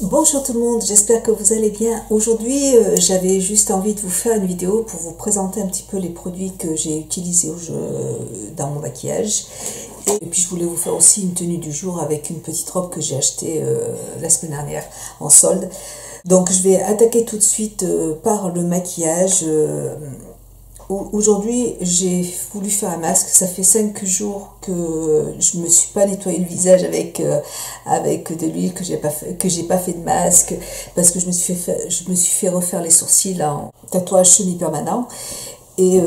Bonjour tout le monde, j'espère que vous allez bien. Aujourd'hui, j'avais juste envie de vous faire une vidéo pour vous présenter un petit peu les produits que j'ai utilisés dans mon maquillage. Et puis je voulais vous faire aussi une tenue du jour avec une petite robe que j'ai achetée la semaine dernière en solde. Donc je vais attaquer tout de suite par le maquillage. Aujourd'hui, j'ai voulu faire un masque. Ça fait 5 jours que je me suis pas nettoyé le visage avec de l'huile, que j'ai pas fait de masque parce que je me suis fait refaire les sourcils en tatouage semi-permanent. Et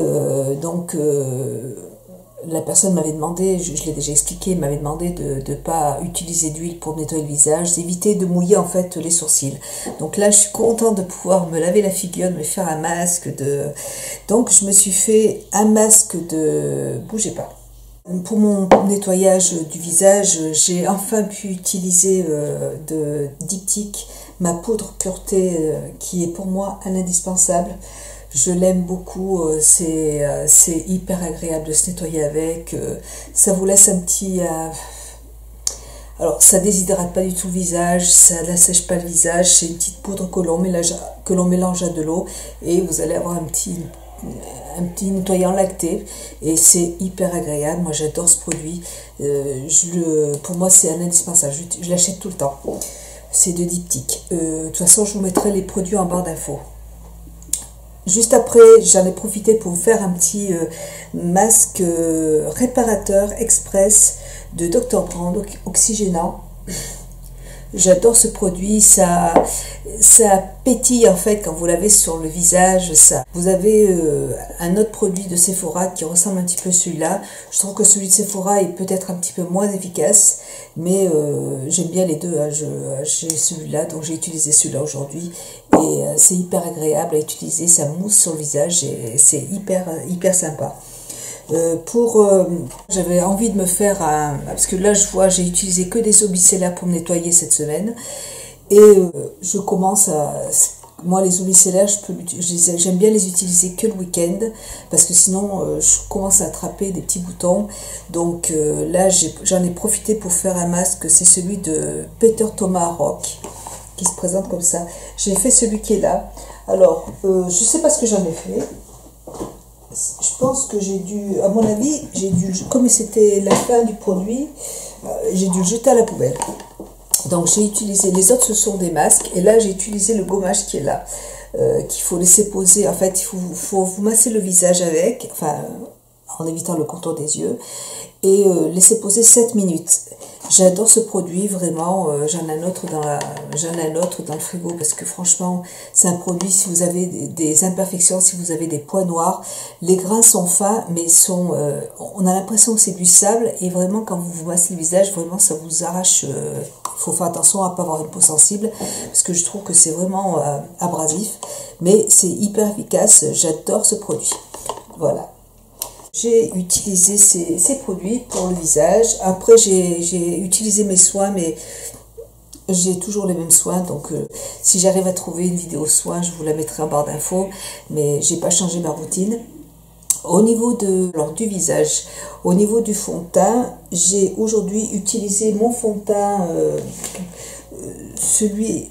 la personne m'avait demandé, je l'ai déjà expliqué, m'avait demandé de ne pas utiliser d'huile pour nettoyer le visage, d'éviter de mouiller en fait les sourcils. Donc là, je suis contente de pouvoir me laver la figure, de me faire un masque. Donc je me suis fait un masque de... Bougez pas. Pour mon nettoyage du visage, j'ai enfin pu utiliser de diptyque, ma poudre pureté qui est pour moi un indispensable. Je l'aime beaucoup, c'est hyper agréable de se nettoyer avec, ça vous laisse un petit... alors ça déshydrate pas du tout le visage, ça n'assèche pas le visage, c'est une petite poudre que l'on mélange à de l'eau et vous allez avoir un petit nettoyant lacté et c'est hyper agréable. Moi j'adore ce produit, pour moi c'est un indispensable, je l'achète tout le temps. C'est de diptyque. De toute façon je vous mettrai les produits en barre d'infos. Juste après, j'en ai profité pour faire un petit masque réparateur express de Dr. Brand oxygénant. J'adore ce produit, ça pétille en fait quand vous l'avez sur le visage. Vous avez un autre produit de Sephora qui ressemble un petit peu à celui-là. Je trouve que celui de Sephora est peut-être un petit peu moins efficace, mais j'aime bien les deux. Hein. J'ai celui-là, donc j'ai utilisé celui-là aujourd'hui et c'est hyper agréable à utiliser. Ça mousse sur le visage et c'est hyper sympa. J'avais envie de me faire parce que là je vois j'ai utilisé que des eaux micellaires pour me nettoyer cette semaine et je commence moi les eaux micellaires j'aime bien les utiliser que le week-end parce que sinon je commence à attraper des petits boutons. Donc là j'en ai profité pour faire un masque, c'est celui de Peter Thomas Rock qui se présente comme ça. J'ai fait celui qui est là. Alors je sais pas ce que j'en ai fait. Je pense que à mon avis, comme c'était la fin du produit, j'ai dû le jeter à la poubelle. Donc j'ai utilisé, les autres ce sont des masques, et là j'ai utilisé le gommage qui est là, qu'il faut laisser poser. En fait, il faut vous masser le visage avec, enfin, en évitant le contour des yeux, et laisser poser 7 minutes. J'adore ce produit, vraiment, j'en ai un autre dans le frigo parce que franchement, c'est un produit, si vous avez des imperfections, si vous avez des points noirs, les grains sont fins, mais on a l'impression que c'est du sable et vraiment quand vous vous massez le visage, vraiment ça vous arrache. Il faut faire attention à ne pas avoir une peau sensible parce que je trouve que c'est vraiment abrasif, mais c'est hyper efficace, j'adore ce produit. Voilà. J'ai utilisé ces produits pour le visage. Après, j'ai utilisé mes soins, mais j'ai toujours les mêmes soins. Donc, si j'arrive à trouver une vidéo soins, je vous la mettrai en barre d'infos. Mais j'ai pas changé ma routine. Au niveau du visage, au niveau du fond de teint, j'ai aujourd'hui utilisé mon fond de teint.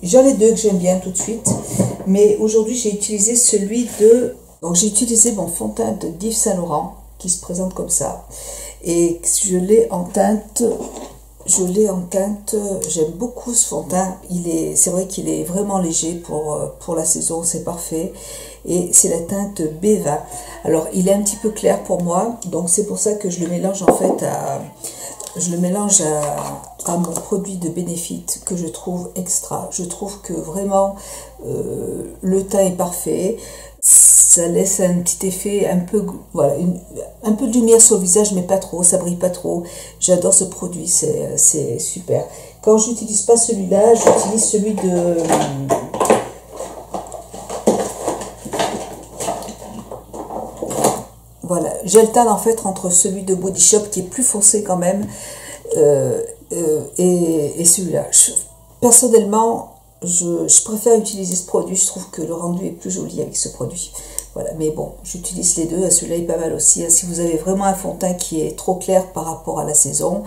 J'en ai deux que j'aime bien tout de suite. Mais aujourd'hui, j'ai utilisé donc, j'ai utilisé mon fond de teint de Yves Saint Laurent, qui se présente comme ça et je l'ai en teinte, j'aime beaucoup ce fond de teint, c'est vrai qu'il est vraiment léger pour la saison, c'est parfait et c'est la teinte B20. Alors il est un petit peu clair pour moi, donc c'est pour ça que je le mélange en fait à mon produit de Benefit que je trouve extra. Je trouve que vraiment le teint est parfait. Ça laisse un petit effet un peu, voilà, un peu de lumière sur le visage, mais pas trop, ça brille pas trop. J'adore ce produit, c'est super. Quand j'utilise pas celui-là, j'utilise celui de... Voilà, j'alterne en fait entre celui de Body Shop qui est plus foncé quand même et celui-là. Personnellement, je préfère utiliser ce produit, je trouve que le rendu est plus joli avec ce produit. Voilà, mais bon, j'utilise les deux, celui-là est pas mal aussi. Si vous avez vraiment un fond de teint qui est trop clair par rapport à la saison,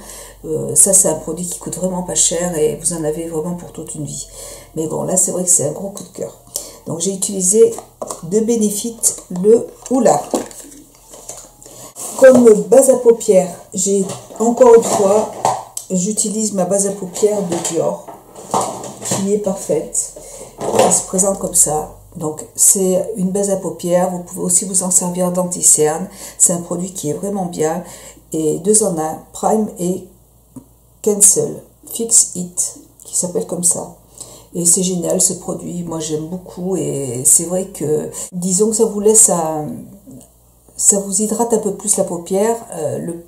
ça c'est un produit qui coûte vraiment pas cher et vous en avez vraiment pour toute une vie. Mais bon, là c'est vrai que c'est un gros coup de cœur. Donc j'ai utilisé de Benefit le Hoola. Comme base à paupières, j'ai encore une fois, j'utilise ma base à paupières de Dior, qui est parfaite. Elle se présente comme ça. Donc c'est une base à paupières, vous pouvez aussi vous en servir d'anti-cerne. C'est un produit qui est vraiment bien. Et 2 en 1, Prime et Cancel, Fix It, qui s'appelle comme ça. Et c'est génial ce produit, moi j'aime beaucoup. Et c'est vrai que, disons que ça vous laisse ça vous hydrate un peu plus la paupière.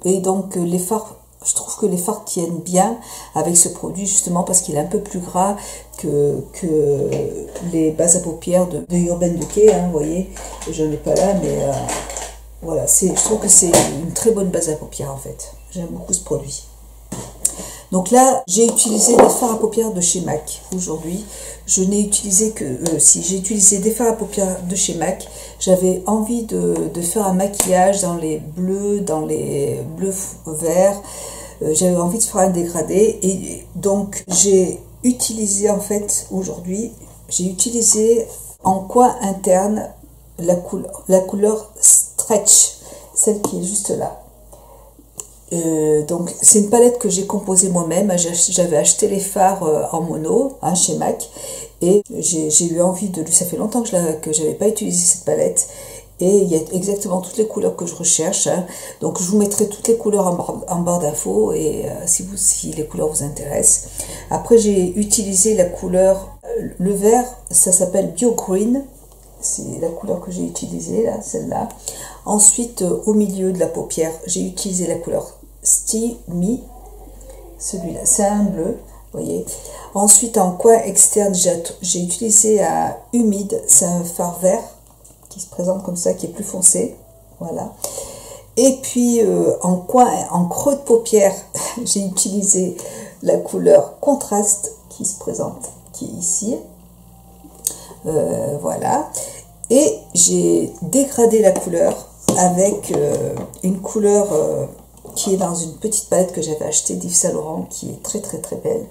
Et donc les fards, je trouve que les fards tiennent bien avec ce produit justement parce qu'il est un peu plus gras que les bases à paupières de Urban Decay, hein, vous voyez, je n'en ai pas là, mais voilà, je trouve que c'est une très bonne base à paupières en fait. J'aime beaucoup ce produit. Donc là, j'ai utilisé des fards à paupières de chez MAC aujourd'hui. Je n'ai utilisé que... si j'ai utilisé des fards à paupières de chez MAC, j'avais envie de faire un maquillage dans les bleus, verts. J'avais envie de faire un dégradé. Et donc, j'ai utilisé en fait aujourd'hui, j'ai utilisé en coin interne la couleur Stretch, celle qui est juste là. Donc c'est une palette que j'ai composée moi-même. J'avais acheté les fards en mono chez MAC et j'ai eu envie ça fait longtemps que je n'avais pas utilisé cette palette et il y a exactement toutes les couleurs que je recherche, hein. Donc je vous mettrai toutes les couleurs en barre d'infos et si les couleurs vous intéressent. Après j'ai utilisé la couleur, le vert, ça s'appelle Bio Green. C'est la couleur que j'ai utilisée là, celle-là. Ensuite, au milieu de la paupière, j'ai utilisé la couleur Steamy. Celui-là, c'est un bleu, vous voyez. Ensuite, en coin externe, j'ai utilisé un humide, c'est un fard vert qui se présente comme ça, qui est plus foncé. Voilà. Et puis, en creux de paupière, j'ai utilisé la couleur contraste qui se présente, qui est ici. Voilà, et j'ai dégradé la couleur avec une couleur qui est dans une petite palette que j'avais achetée d'Yves Saint Laurent, qui est très très très belle,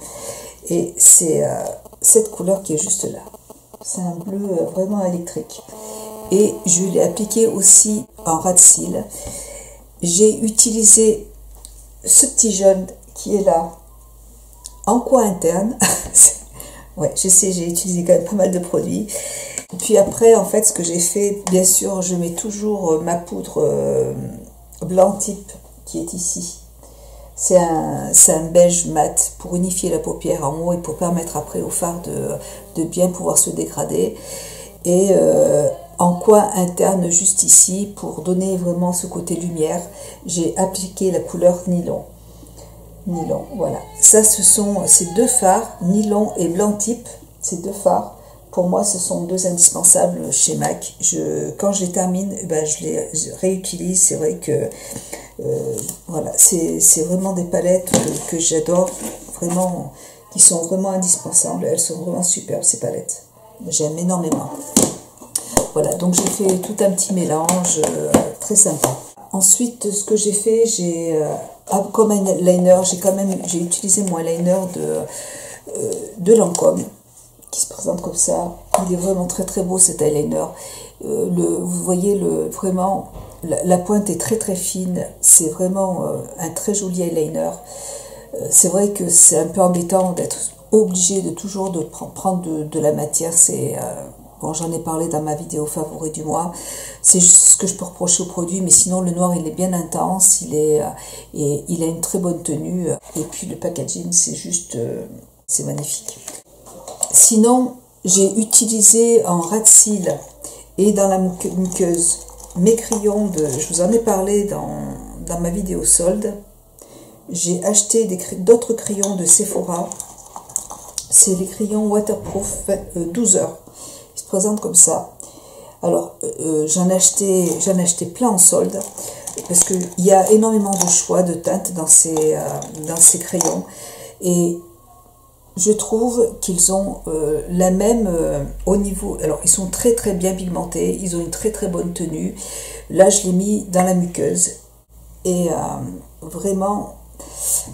et c'est cette couleur qui est juste là. C'est un bleu vraiment électrique et je l'ai appliqué aussi en ras de cils. J'ai utilisé ce petit jaune qui est là en coin interne. Ouais, je sais, j'ai utilisé quand même pas mal de produits. Et puis après, en fait, ce que j'ai fait, bien sûr, je mets toujours ma poudre blanc type qui est ici. C'est un beige mat pour unifier la paupière en haut et pour permettre après au fard de bien pouvoir se dégrader. Et en coin interne, juste ici, pour donner vraiment ce côté lumière, j'ai appliqué la couleur nylon. Nylon, voilà. Ça, ce sont ces 2 fards, nylon et blanc type. Ces 2 fards, pour moi, ce sont 2 indispensables chez MAC. Quand je les termine, je les réutilise. C'est vrai que voilà, c'est vraiment des palettes que j'adore, vraiment, qui sont vraiment indispensables. Elles sont vraiment superbes, ces palettes. J'aime énormément. Voilà, donc j'ai fait tout un petit mélange très sympa. Ensuite, ce que j'ai fait, comme un liner, j'ai utilisé mon liner de Lancôme qui se présente comme ça. Il est vraiment très très beau cet eyeliner. Vous voyez vraiment la pointe est très très fine. C'est vraiment un très joli eyeliner. C'est vrai que c'est un peu embêtant d'être obligé de toujours prendre de la matière. Bon, j'en ai parlé dans ma vidéo favori du mois. C'est juste ce que je peux reprocher au produit, mais sinon le noir il est bien intense, et il a une très bonne tenue. Et puis le packaging, c'est juste, c'est magnifique. Sinon, j'ai utilisé en ras de cils et dans la muqueuse mes crayons je vous en ai parlé dans ma vidéo solde. J'ai acheté d'autres crayons de Sephora. C'est les crayons waterproof 12 heures. Ils se présentent comme ça. Alors, j'en ai acheté plein en solde parce qu'il y a énormément de choix de teintes dans ces crayons. Et je trouve qu'ils ont la même au niveau. Alors, ils sont très très bien pigmentés, ils ont une très très bonne tenue. Là, je l'ai mis dans la muqueuse. Et vraiment,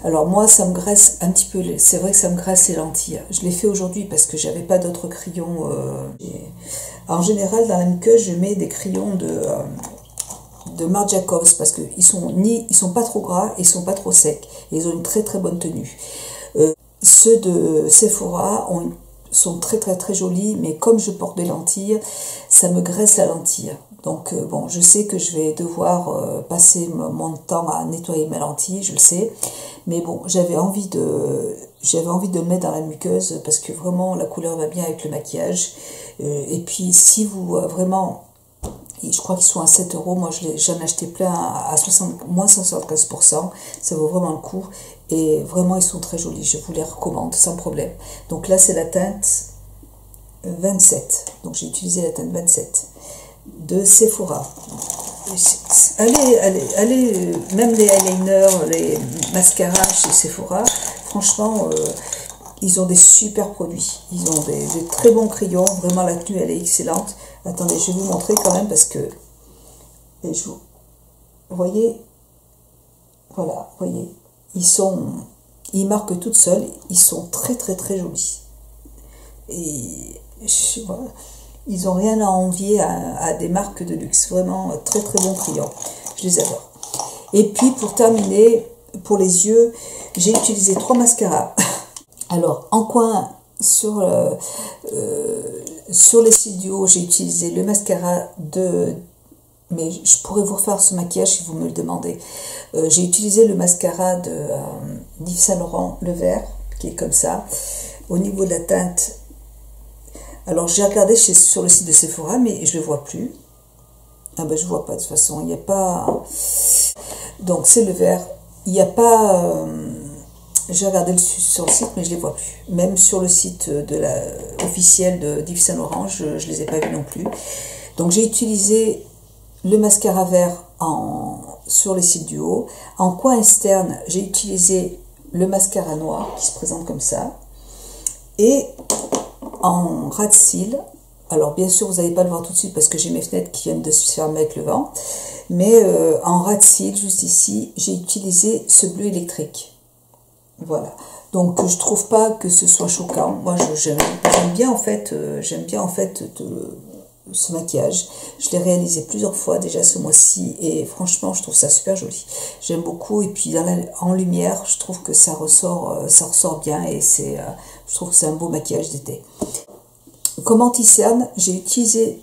alors moi, ça me graisse un petit peu. C'est vrai que ça me graisse les lentilles. Je l'ai fait aujourd'hui parce que j'avais pas d'autres crayons. En général, dans la muqueuse, je mets des crayons de Marc Jacobs parce qu'ils ils sont pas trop gras et ils sont pas trop secs. Et ils ont une très très bonne tenue. Ceux de Sephora sont très très très jolis, mais comme je porte des lentilles, ça me graisse la lentille. Donc bon, je sais que je vais devoir passer mon temps à nettoyer mes lentilles, je le sais. Mais bon, j'avais envie de le mettre dans la muqueuse parce que vraiment la couleur va bien avec le maquillage. Et puis si vous vraiment, je crois qu'ils sont à 7 euros, moi j'en ai acheté plein à moins 75%, ça vaut vraiment le coup. Et vraiment ils sont très jolis, je vous les recommande sans problème. Donc là c'est la teinte 27, donc j'ai utilisé la teinte 27 de Sephora. Allez, même les eyeliners, les mascaras chez Sephora, franchement, ils ont des super produits. Ils ont des très bons crayons, vraiment la tenue elle est excellente. Attendez, je vais vous montrer quand même parce que, vous voyez, voilà, vous voyez, ils marquent toutes seules, ils sont très très très jolis. Et voilà. Ils n'ont rien à envier à des marques de luxe. Vraiment, très très bons crayons. Je les adore. Et puis, pour terminer, pour les yeux, j'ai utilisé 3 mascaras. Alors, en coin, sur les cils du haut, j'ai utilisé le mascara mais je pourrais vous refaire ce maquillage si vous me le demandez. J'ai utilisé le mascara de d'Yves Saint Laurent, le vert, qui est comme ça. Au niveau de la teinte, alors j'ai regardé sur le site de Sephora, mais je ne le vois plus. Ah ben je ne vois pas de toute façon, il n'y a pas... Donc c'est le vert, il n'y a pas... J'ai regardé sur le site, mais je ne les vois plus. Même sur le site officiel d'Yves Saint Laurent, je ne les ai pas vus non plus. Donc j'ai utilisé le mascara vert sur les cils du haut. En coin externe, j'ai utilisé le mascara noir qui se présente comme ça. Et en ras de cils, alors bien sûr vous n'allez pas le voir tout de suite parce que j'ai mes fenêtres qui viennent de se fermer avec le vent, mais en ras de cils, juste ici, j'ai utilisé ce bleu électrique. Voilà, donc je trouve pas que ce soit choquant. Moi j'aime bien en fait, ce maquillage. Je l'ai réalisé plusieurs fois déjà ce mois-ci et franchement je trouve ça super joli. J'aime beaucoup et puis en lumière je trouve que ça ressort bien et je trouve que c'est un beau maquillage d'été. Comme anti-cerne, j'ai utilisé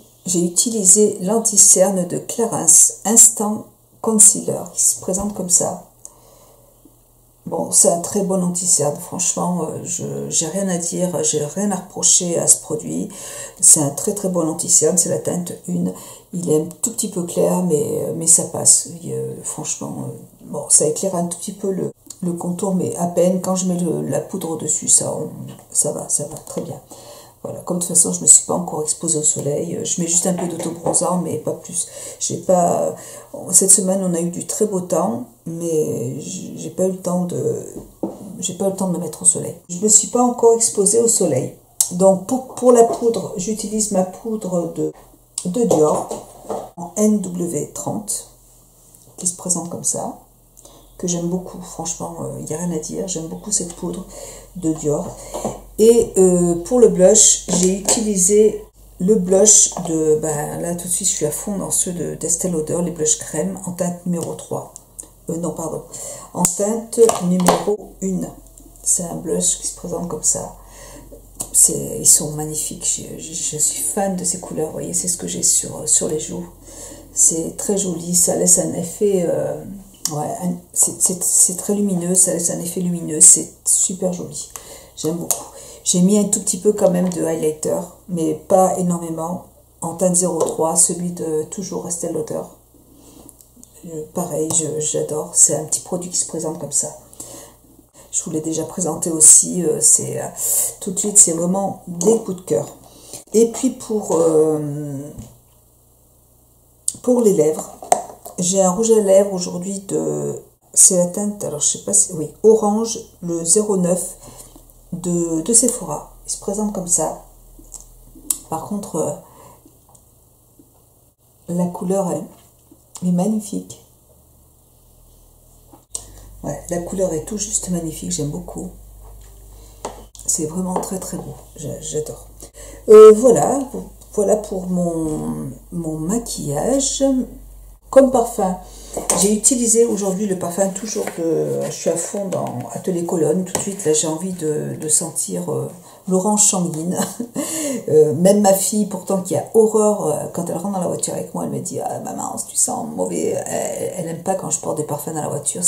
l'anti-cerne de Clarins Instant Concealer qui se présente comme ça. Bon, c'est un très bon anti-cerne, franchement, j'ai rien à dire, j'ai rien à reprocher à ce produit. C'est un très très bon anti-cerne, c'est la teinte 1. Il est un tout petit peu clair, mais ça passe. Franchement, bon, ça éclaire un tout petit peu le contour, mais à peine. Quand je mets la poudre dessus, ça va très bien. Voilà, comme de toute façon je ne me suis pas encore exposée au soleil, je mets juste un peu d'autobronzant mais pas plus. Cette semaine on a eu du très beau temps, mais j'ai pas eu le temps de me mettre au soleil. Je ne me suis pas encore exposée au soleil. Donc pour la poudre, j'utilise ma poudre de Dior en NW30 qui se présente comme ça, que j'aime beaucoup, franchement, il n'y a rien à dire, j'aime beaucoup cette poudre de Dior. Et pour le blush, j'ai utilisé le blush là tout de suite je suis à fond dans ceux d'Estée Lauder, les blushs crème en teinte numéro 3. Non pardon, en teinte numéro 1. C'est un blush qui se présente comme ça. Ils sont magnifiques, je suis fan de ces couleurs, vous voyez, c'est ce que j'ai sur les joues. C'est très joli, ça laisse un effet... c'est très lumineux, ça laisse un effet lumineux, c'est super joli. J'aime beaucoup. J'ai mis un tout petit peu quand même de highlighter, mais pas énormément, en teinte 03, celui de toujours Estée Lauder. Pareil, j'adore, c'est un petit produit qui se présente comme ça. Je vous l'ai déjà présenté aussi, tout de suite, c'est vraiment des coups de cœur. Et puis pour les lèvres, j'ai un rouge à lèvres aujourd'hui c'est la teinte, alors je sais pas si, oui, orange, le 09, de Sephora. Il se présente comme ça. Par contre, la couleur est magnifique. Ouais, la couleur est tout juste magnifique, j'aime beaucoup. C'est vraiment très très beau, j'adore. Voilà pour mon maquillage. Comme parfum, j'ai utilisé aujourd'hui le parfum toujours je suis à fond dans Atelier Cologne. Tout de suite, là j'ai envie de sentir l'orange sanguine. Même ma fille, pourtant qui a horreur, quand elle rentre dans la voiture avec moi, elle me dit ah, maman, tu sens mauvais. Elle n'aime pas quand je porte des parfums dans la voiture.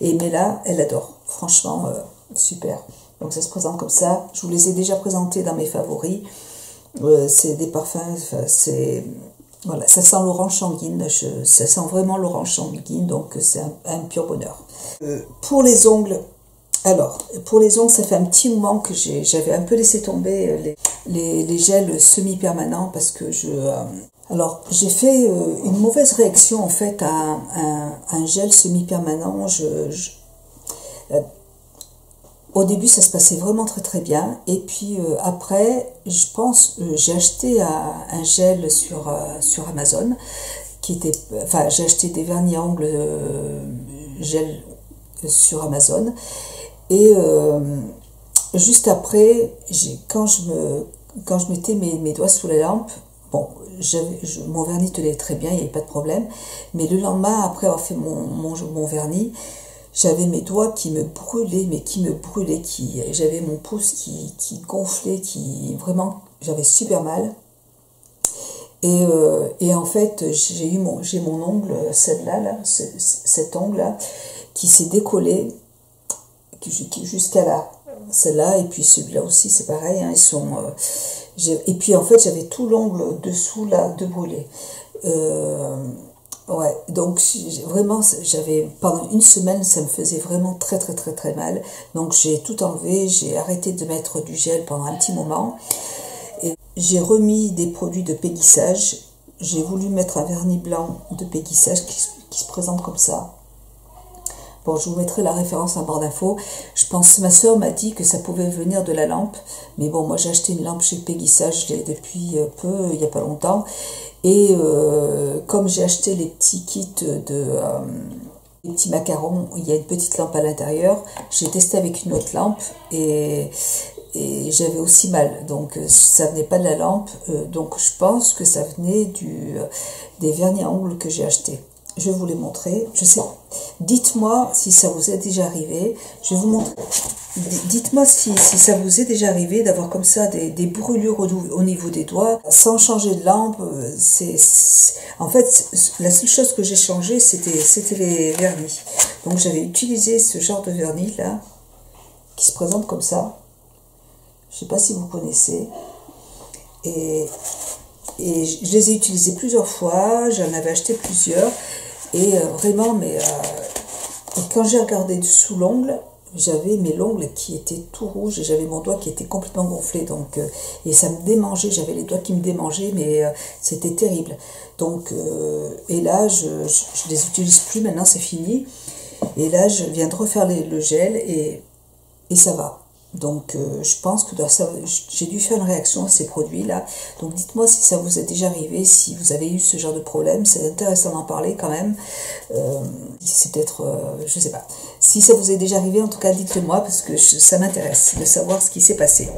Mais là, elle adore. Franchement, super. Donc ça se présente comme ça. Je vous les ai déjà présentés dans mes favoris. C'est des parfums, voilà, ça sent l'orange sanguine, ça sent vraiment l'orange sanguine, donc c'est un pur bonheur. Pour les ongles, ça fait un petit moment que j'avais un peu laissé tomber les gels semi-permanents parce que j'ai fait une mauvaise réaction en fait à un gel semi-permanent. Au début, ça se passait vraiment très très bien. Et puis après, je pense, j'ai acheté un gel sur Amazon, j'ai acheté des vernis à ongles gel sur Amazon. Et juste après, quand je mettais mes doigts sous la lampe, bon, mon vernis tenait très bien, il n'y avait pas de problème. Mais le lendemain, après avoir fait mon vernis, j'avais mes doigts qui me brûlaient, j'avais mon pouce qui gonflait, vraiment, j'avais super mal. Et en fait, j'ai mon ongle, cet ongle-là, qui s'est décollé jusqu'à là. Celle-là, et puis celui-là aussi, c'est pareil, hein, et puis en fait, j'avais tout l'ongle dessous, là, de brûlé. Ouais, donc vraiment, pendant une semaine, ça me faisait vraiment très très très très mal. Donc j'ai tout enlevé, j'ai arrêté de mettre du gel pendant un petit moment. Et j'ai remis des produits de péguissage. J'ai voulu mettre un vernis blanc de péguissage qui se présente comme ça. Bon, je vous mettrai la référence en barre d'infos. Je pense, ma soeur m'a dit que ça pouvait venir de la lampe. Mais bon, moi j'ai acheté une lampe chez Péguissage depuis peu, il n'y a pas longtemps. Et comme j'ai acheté les petits kits les petits macarons, il y a une petite lampe à l'intérieur. J'ai testé avec une autre lampe et j'avais aussi mal. Donc ça venait pas de la lampe. Donc je pense que ça venait des vernis à ongles que j'ai achetés. Je vais vous les montrer. Je sais. Dites-moi si ça vous est déjà arrivé. Je vais vous montrer. Dites-moi si ça vous est déjà arrivé d'avoir comme ça des brûlures au niveau des doigts sans changer de lampe. En fait, la seule chose que j'ai changé, c'était les vernis. Donc j'avais utilisé ce genre de vernis là, qui se présente comme ça. Je ne sais pas si vous connaissez. Et je les ai utilisés plusieurs fois. J'en avais acheté plusieurs. Et vraiment, quand j'ai regardé sous l'ongle, j'avais l'ongles qui étaient tout rouges et j'avais mon doigt qui était complètement gonflé. Donc, et ça me démangeait, j'avais les doigts qui me démangeaient, mais c'était terrible. Donc, et là, je les utilise plus, maintenant c'est fini. Et là, je viens de refaire le gel et ça va. Donc je pense que j'ai dû faire une réaction à ces produits-là. Donc dites-moi si ça vous est déjà arrivé, si vous avez eu ce genre de problème. C'est intéressant d'en parler quand même. C'est peut-être, je sais pas. Si ça vous est déjà arrivé, en tout cas dites-le moi parce que ça m'intéresse de savoir ce qui s'est passé.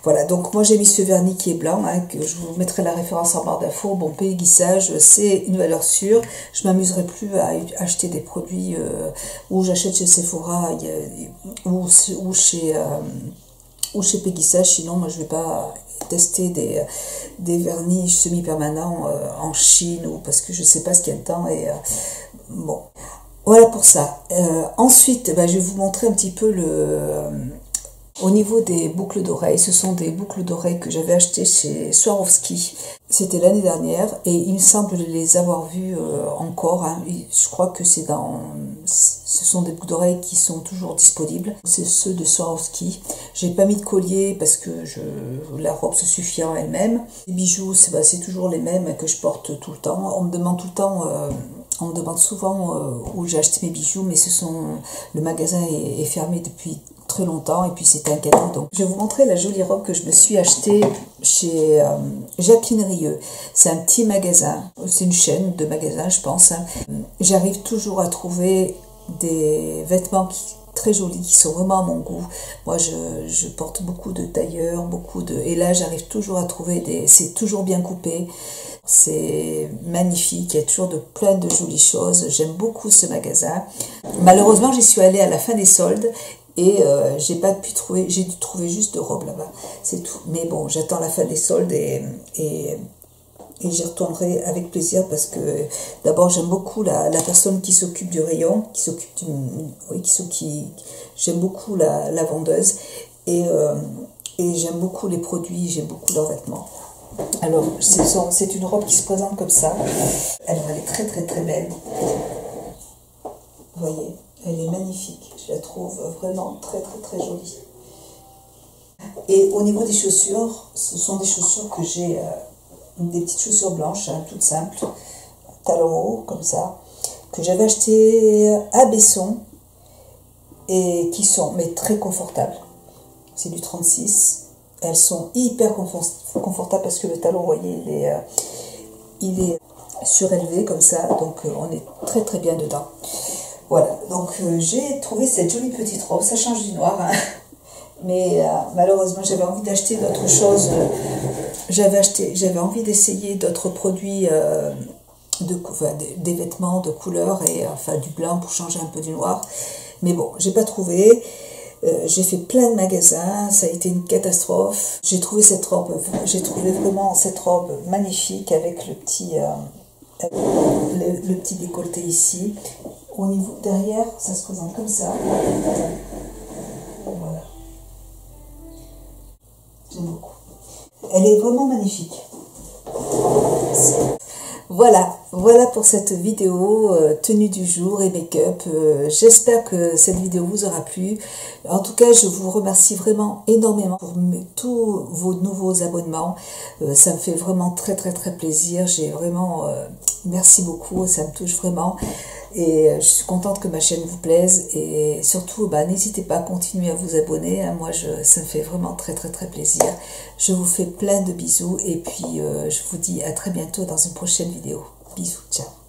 Voilà, donc moi j'ai mis ce vernis qui est blanc, hein, que je vous mettrai la référence en barre d'infos. Bon, Péguissage, c'est une valeur sûre. Je m'amuserai plus à acheter des produits où j'achète chez Sephora ou chez Péguissage. Sinon, moi je vais pas tester des vernis semi-permanents en Chine ou parce que je sais pas ce qu'il y a dedans. Et bon, voilà pour ça. Ensuite, je vais vous montrer un petit peu au niveau des boucles d'oreilles. Ce sont des boucles d'oreilles que j'avais achetées chez Swarovski. C'était l'année dernière et il me semble les avoir vues encore. Hein. Je crois que ce sont des boucles d'oreilles qui sont toujours disponibles. C'est ceux de Swarovski. J'ai pas mis de collier parce que la robe se suffit en elle-même. Les bijoux, c'est toujours les mêmes que je porte tout le temps. On me demande tout le temps... On me demande souvent où j'ai acheté mes bijoux, mais le magasin est fermé depuis très longtemps, et puis c'était un cadeau. Donc je vais vous montrer la jolie robe que je me suis achetée chez Jacqueline Rieu. C'est un petit magasin, c'est une chaîne de magasins, je pense. J'arrive toujours à trouver des vêtements très jolis, qui sont vraiment à mon goût. Moi, je porte beaucoup de tailleurs, et là, j'arrive toujours à trouver c'est toujours bien coupé. C'est magnifique, il y a toujours plein de jolies choses. J'aime beaucoup ce magasin. Malheureusement, j'y suis allée à la fin des soldes et j'ai pas pu trouver, j'ai dû trouver juste 2 robes là-bas, c'est tout. Mais bon, j'attends la fin des soldes et j'y retournerai avec plaisir parce que d'abord j'aime beaucoup la personne qui s'occupe du rayon, j'aime beaucoup la vendeuse et j'aime beaucoup les produits, j'aime beaucoup leurs vêtements. Alors c'est une robe qui se présente comme ça. Alors elle est très très très belle. Vous voyez, elle est magnifique. Je la trouve vraiment très très très jolie. Et au niveau des chaussures, ce sont des chaussures que j'ai, des petites chaussures blanches, hein, toutes simples, talons hauts comme ça, que j'avais acheté à Besson et qui sont très confortables. C'est du 36. Elles sont hyper confortables parce que le talon, vous voyez, il est surélevé comme ça, donc on est très très bien dedans. Voilà, donc j'ai trouvé cette jolie petite robe, ça change du noir, hein. Mais malheureusement j'avais envie d'acheter d'autres choses, j'avais envie d'essayer d'autres produits, des vêtements de couleur et enfin du blanc pour changer un peu du noir, mais bon, j'ai pas trouvé. J'ai fait plein de magasins, ça a été une catastrophe. J'ai trouvé vraiment cette robe magnifique avec le petit décolleté ici. Au niveau derrière, ça se présente comme ça. Voilà. J'aime beaucoup. Elle est vraiment magnifique. Voilà pour cette vidéo tenue du jour et make-up. J'espère que cette vidéo vous aura plu. En tout cas, je vous remercie vraiment énormément pour tous vos nouveaux abonnements. Ça me fait vraiment très très très plaisir. Merci beaucoup, ça me touche vraiment. Et je suis contente que ma chaîne vous plaise. Et surtout, n'hésitez pas à continuer à vous abonner. Hein. Moi, ça me fait vraiment très très très plaisir. Je vous fais plein de bisous. Et puis, je vous dis à très bientôt dans une prochaine vidéo. Bisous, ciao.